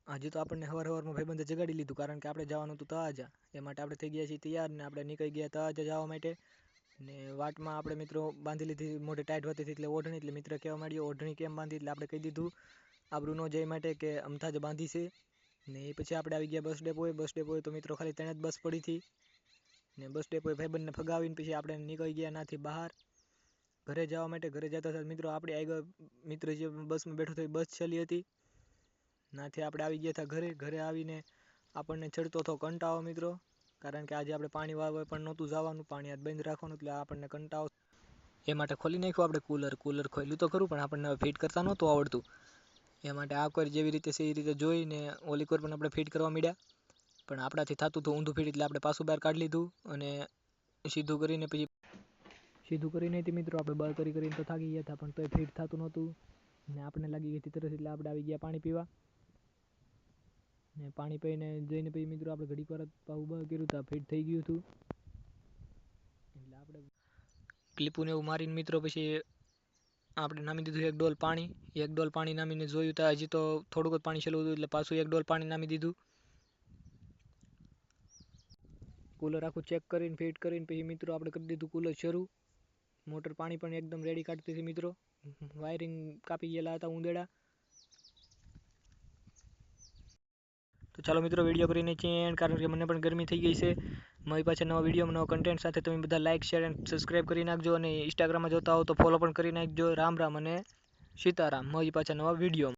આજે તો આપણને સવારમાં ભાઈબંધે જગાડી લીધું, કારણ કે આપણે જવાનું હતું તળાજા. એ માટે આપણે થઈ ગયા છીએ તૈયાર ને આપણે નીકળી ગયા તળાજા જવા માટે. ને વાટમાં આપણે મિત્રો બાંધી લીધી, મોઢે ટાઈટ હોતી એટલે ઓઢણી. એટલે મિત્ર કહેવા માંડ્યો ઓઢણી કેમ બાંધી, એટલે આપણે કહી દીધું આબરૂ ન જાય માટે કે અમથા જ બાંધી છે. ને એ પછી આપણે આવી ગયા બસ ડેપોએ. તો મિત્રો ખાલી 3 જ બસ પડી હતી. ને બસ ડેપોએ ભાઈબંધને ફગાવીને પછી આપણે નીકળી ગયા નાથી બહાર ઘરે જવા માટે. ઘરે જતા હતા મિત્રો આપણે આગળ મિત્ર જે બસમાં બેઠો હતો એ બસ ચાલી હતી. નાથી આપણે આવી ગયા હતા ઘરે આવીને આપણને ચડતો હતો કંટાળો મિત્રો, કારણ કે આજે આપણે પાણી વાળવા પણ નહોતું જવાનું, પાણી આજ બંધ રાખવાનું, એટલે આપણને કંટાળો. એ માટે ખોલી નાખ્યું આપણે કુલર ખોલ્યું તો ખરું, પણ આપણને ફિટ કરતા નહોતું આવડતું. એ માટે આ કોર જેવી રીતે છે એ રીતે જોઈને ઓલી કોર પણ આપણે ફિટ કરવા માંડ્યા, પણ આપણાથી થતું હતું ઊંધું ફિટ, એટલે આપણે પાછું બહાર કાઢી લીધું અને સીધું કરીને મિત્રો આપણે બહાર કરીને તો થાકી ગયા હતા, પણ તોય ફિટ થતું નહોતું ને આપણને લાગી ગઈ હતી તરસ, એટલે આપણે આવી ગયા પાણી પીવા. ને પાણી પીને જઈને પછી મિત્રો આપણે ઘડીક વાર પાછું બંધ કર્યું હતું, ફિટ થઈ ગયું હતું. એટલે આપણે ક્લિપુને એવું મારીને મિત્રો પછી આપણે નામી દીધું એક ડોલ પાણી નામીને જોયું તો હજી તો થોડુંક જ પાણી છેલ્લું હતું, એટલે પાછું એક ડોલ પાણી નામી દીધું. કુલર આખું ચેક કરીને ફિટ કરીને પછી મિત્રો આપણે કરી દીધું કુલર શરૂ. મોટર પાણી પણ એકદમ રેડી કાઢતી હતી મિત્રો, વાયરિંગ કાપી ગયેલા હતા ઉંદેડા. તો ચાલો મિત્રો વિડીયો કરીને ચેન્જ, કારણ કે મને પણ ગરમી થઈ ગઈ છે. મારી પાસે નવા વિડીયો નવા કન્ટેન્ટ સાથે તમે બધા લાઇક શેર એન્ડ સબસ્ક્રાઈબ કરી નાખજો, અને ઇન્સ્ટાગ્રામમાં જોતા હો તો ફોલો પણ કરી નાખજો. રામ રામ અને સીતારામ. મારી પાસે નવા વિડીયો.